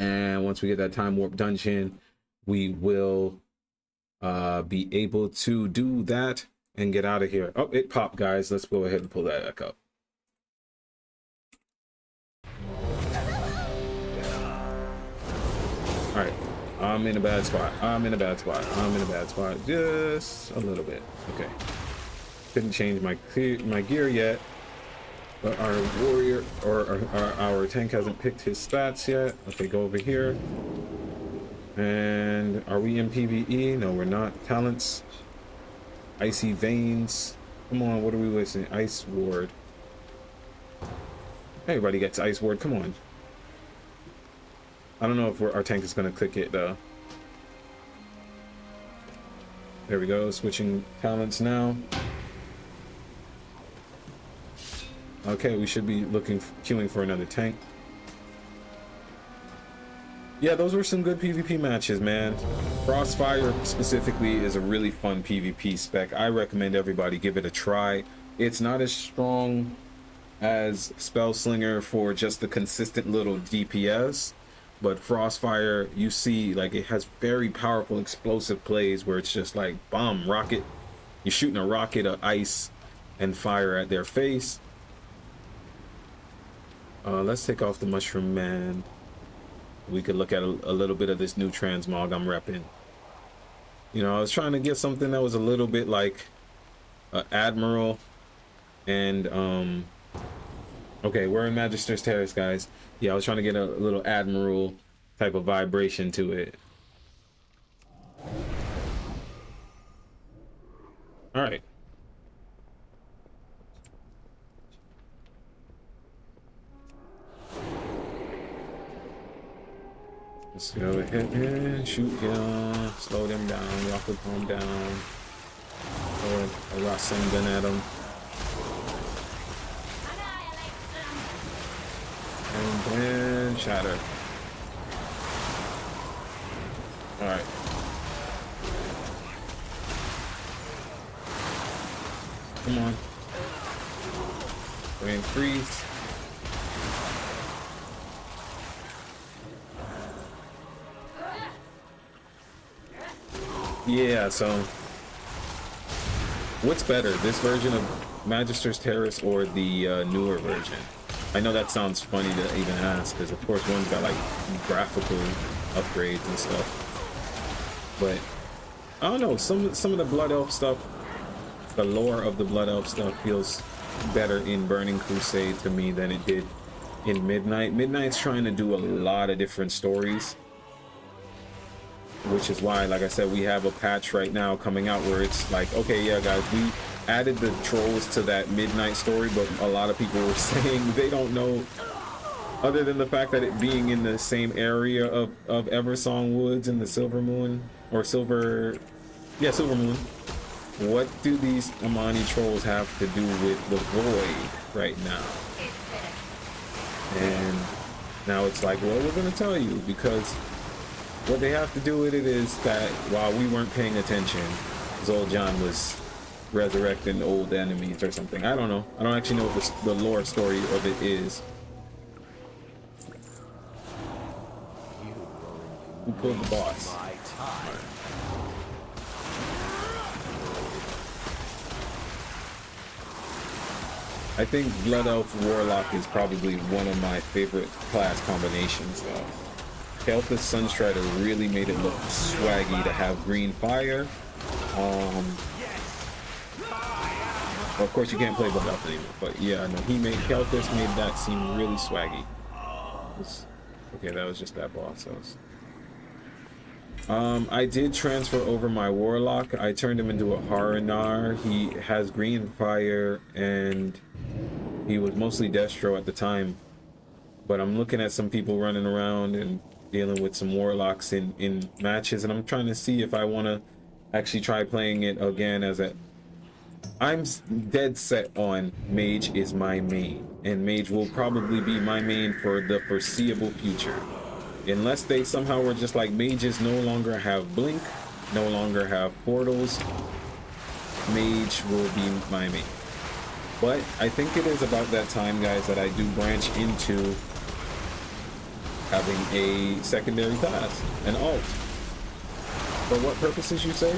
And once we get that time warp dungeon, we will be able to do that and get out of here. Oh, it popped, guys. Let's go ahead and pull that back up. All right. I'm in a bad spot. I'm in a bad spot. I'm in a bad spot. Just a little bit. Okay. Couldn't change my gear yet. But our warrior or our tank hasn't picked his stats yet. Okay, go over here. And are we in PvE? No, we're not. Talents. Icy veins. Come on, what are we listening? Ice ward. Everybody gets ice ward. Come on. I don't know if our tank is going to click it though. There we go. Switching talents now. Okay, we should be queuing for another tank. Yeah, those were some good PvP matches, man. Crossfire specifically is a really fun PvP spec. I recommend everybody give it a try. It's not as strong as Spellslinger for just the consistent little DPS, but Frostfire, you see, like, it has very powerful explosive plays where it's just like bomb rocket. You're shooting a rocket of ice and fire at their face. Let's take off the Mushroom Man. We could look at a little bit of this new transmog I'm repping. You know, I was trying to get something that was a little bit like Admiral and okay, we're in Magister's Terrace, guys. Yeah, I was trying to get a little Admiral type of vibration to it. All right. Let's go ahead and shoot him, slow them down, rock the palm down, or a Rasengan at him. And then shatter. Alright. Come on. Go ahead and freeze. Yeah, so what's better, this version of Magister's Terrace or the newer version? I know that sounds funny to even ask, because of course one's got like graphical upgrades and stuff, but I don't know, some of the Blood Elf stuff, the lore of the Blood Elf stuff feels better in Burning Crusade to me than it did in Midnight. Midnight's trying to do a lot of different stories, which is why, like I said, we have a patch right now coming out where it's like, okay, yeah, guys, we added the trolls to that Midnight story, but a lot of people were saying they don't know, other than the fact that it being in the same area of Eversong Woods and the Silver Moon, or Silver Moon, what do these Amani trolls have to do with the Void right now? And now it's like, well, we're going to tell you, because what they have to do with it is that while we weren't paying attention, Zoljan was resurrecting old enemies or something. I don't know. I don't actually know what the lore story of it is. Who pulled the boss? I think Blood Elf Warlock is probably one of my favorite class combinations, though. Kelthus Sunstrider really made it look swaggy to have green fire. Well, of course you can't play Blood Elf anymore, but yeah, no, Kelthus made that seem really swaggy. Okay, that was just that boss. I did transfer over my Warlock. I turned him into a Haranar. He has green fire, and he was mostly Destro at the time. But I'm looking at some people running around and dealing with some Warlocks in matches, and I'm trying to see if I want to actually try playing it again as a... I'm dead set on Mage is my main, and Mage will probably be my main for the foreseeable future. Unless they somehow were just like mages no longer have blink, no longer have portals, mage will be my main. But I think it is about that time, guys, that I do branch into having a secondary class, an alt. For what purposes, you say?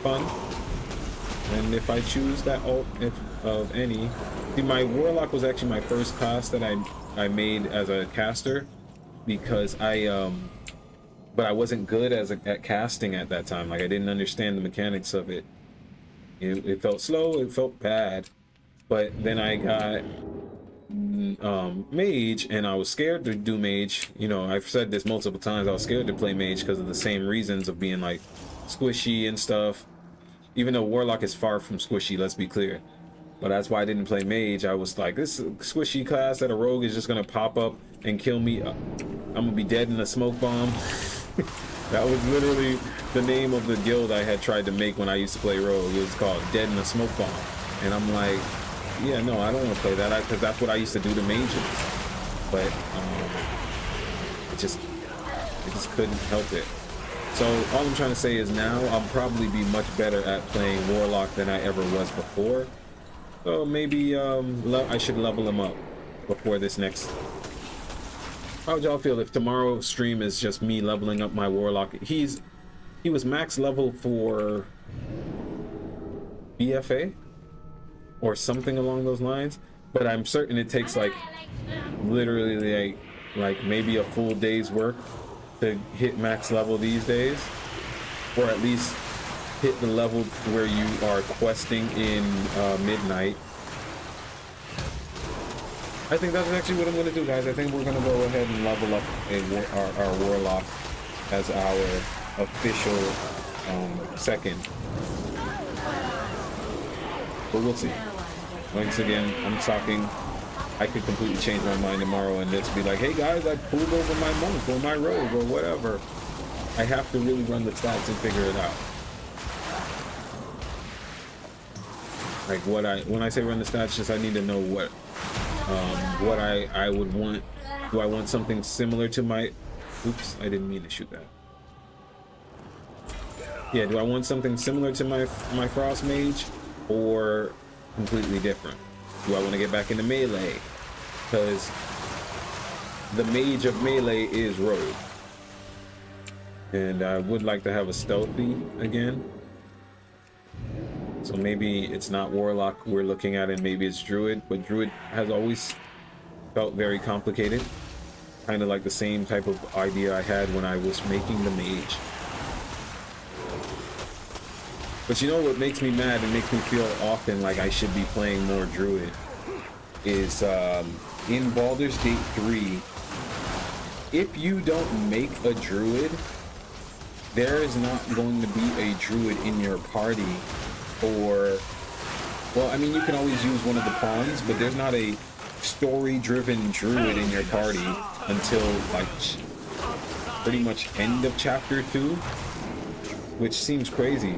Fun. And if I choose that alt, if of any, see, my warlock was actually my first class that I made as a caster, because but I wasn't good at casting at that time. Like, I didn't understand the mechanics of it. It felt slow, it felt bad. But then I got mage, and I was scared to do mage. You know, I've said this multiple times, I was scared to play mage because of the same reasons of being like squishy and stuff. Even though warlock is far from squishy, let's be clear. But that's why I didn't play mage. I was like, this squishy class that a rogue is just gonna pop up and kill me. I'm gonna be dead in a smoke bomb. That was literally the name of the guild I had tried to make when I used to play rogue. It was called Dead in a Smoke Bomb. And I'm like, yeah, no, I don't want to play that, because that's what I used to do to mages. But it just couldn't help it. So all I'm trying to say is now I'll probably be much better at playing warlock than I ever was before. So maybe I should level him up before this next. How would y'all feel if tomorrow's stream is just me leveling up my warlock? He was max level for BFA or something along those lines, but I'm certain it takes like literally like maybe a full day's work to hit max level these days, or at least hit the level where you are questing in midnight. I think that's actually what I'm going to do, guys. I think we're going to go ahead and level up our warlock as our official second. But we'll see. Once again, I'm talking. I could completely change my mind tomorrow and just be like, hey guys, I pulled over my monk or my rogue or whatever. I have to really run the stats and figure it out. Like when I say run the stats, just I need to know what I would want. Do I want something similar to my, oops, I didn't mean to shoot that. Yeah, do I want something similar to my Frost Mage, or completely different? Do I want to get back into melee? Because the mage of melee is rogue, and I would like to have a stealthy again. So maybe it's not warlock we're looking at, and maybe it's druid. But druid has always felt very complicated, kind of like the same type of idea I had when I was making the mage. But you know what makes me mad and makes me feel often like I should be playing more druid is in Baldur's Gate 3, if you don't make a druid, there is not going to be a druid in your party. Or, well, I mean, you can always use one of the pawns, but there's not a story-driven druid in your party until like pretty much end of chapter 2, which seems crazy.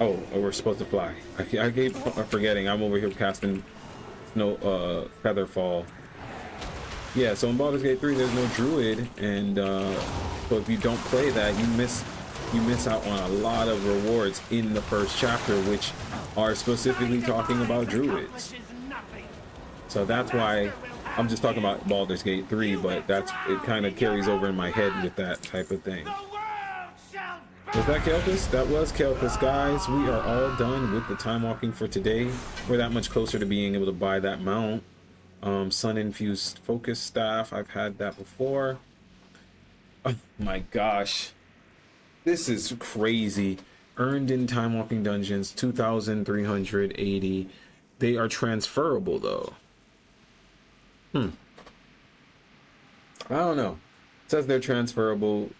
Oh, we're supposed to fly. I keep forgetting. I'm over here casting Featherfall. Yeah, so in Baldur's Gate 3, there's no druid, and so if you don't play that, you miss out on a lot of rewards in the first chapter, which are specifically talking about druids. So that's why I'm just talking about Baldur's Gate 3, but it kind of carries over in my head with that type of thing. Was that Kelpis? That was Kelpis, guys. We are all done with the time walking for today. We're that much closer to being able to buy that mount. Sun infused focus staff. I've had that before. Oh my gosh. This is crazy. Earned in time walking dungeons, 2,380. They are transferable though. I don't know. It says they're transferable,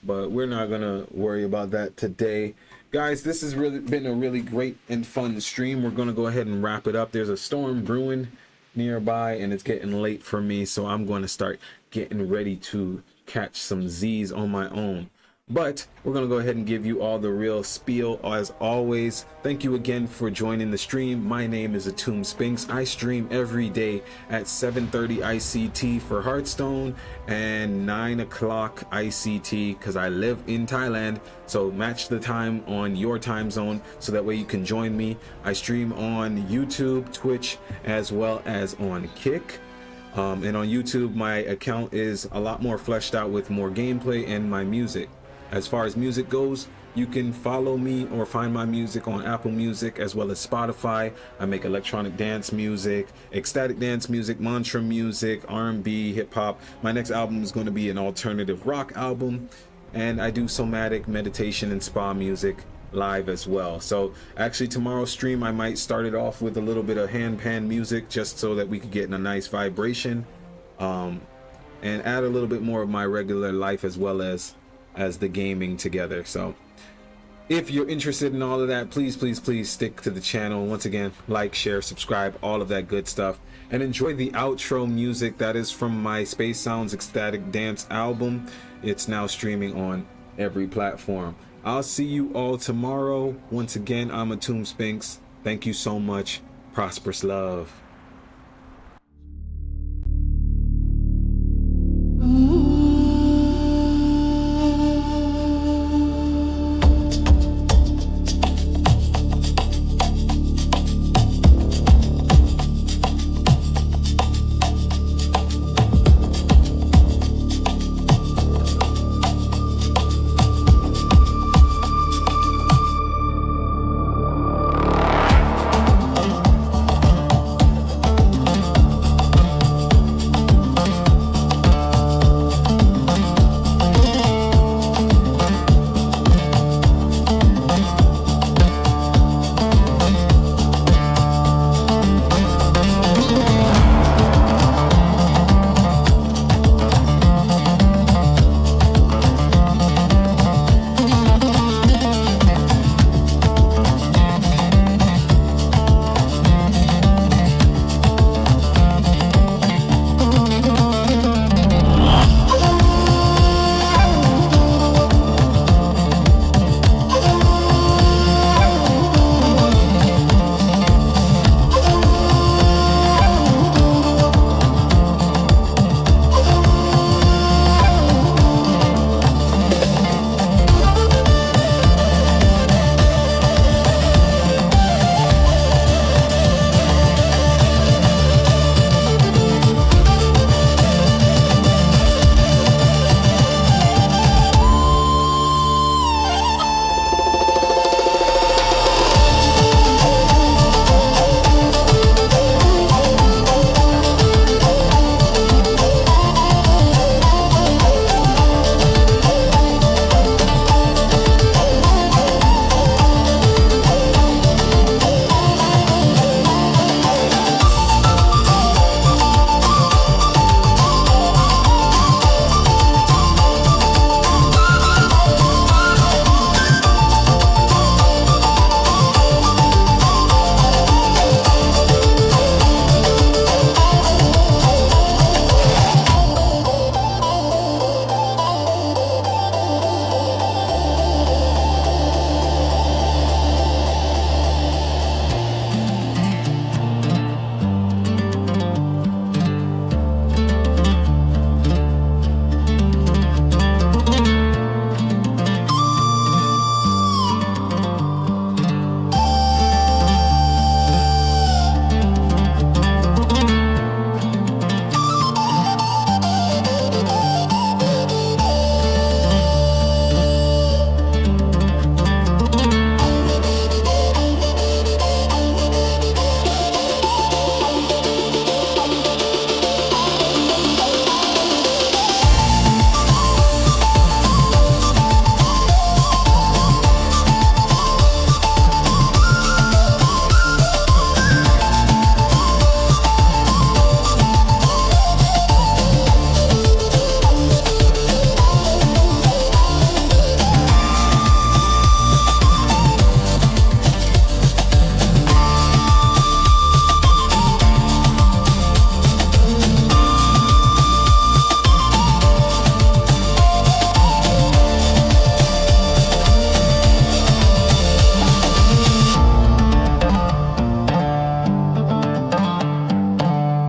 but we're not gonna worry about that today, guys. This has really been a really great and fun stream. We're gonna go ahead and wrap it up. There's a storm brewing nearby and it's getting late for me, so I'm going to start getting ready to catch some Z's on my own. But we're going to go ahead and give you all the real spiel as always. Thank you again for joining the stream. My name is Atum Sphinx. I stream every day at 7:30 ICT for Hearthstone and 9 o'clock ICT because I live in Thailand. So match the time on your time zone so that way you can join me. I stream on YouTube, Twitch, as well as on Kick. And on YouTube, my account is a lot more fleshed out with more gameplay and my music. As far as music goes, you can follow me or find my music on Apple Music as well as Spotify. I make electronic dance music, ecstatic dance music, mantra music, R&B, hip hop. My next album is going to be an alternative rock album, and I do somatic meditation and spa music live as well. So actually tomorrow's stream I might start it off with a little bit of hand pan music just so that we could get in a nice vibration, and add a little bit more of my regular life as well as the gaming together. So if you're interested in all of that, please stick to the channel. Once again, like, share, subscribe, all of that good stuff, and enjoy the outro music that is from my Space Sounds Ecstatic Dance album. It's now streaming on every platform. I'll see you all tomorrow. Once again, I'm Atum Sphinx. Thank you so much. Prosperous love.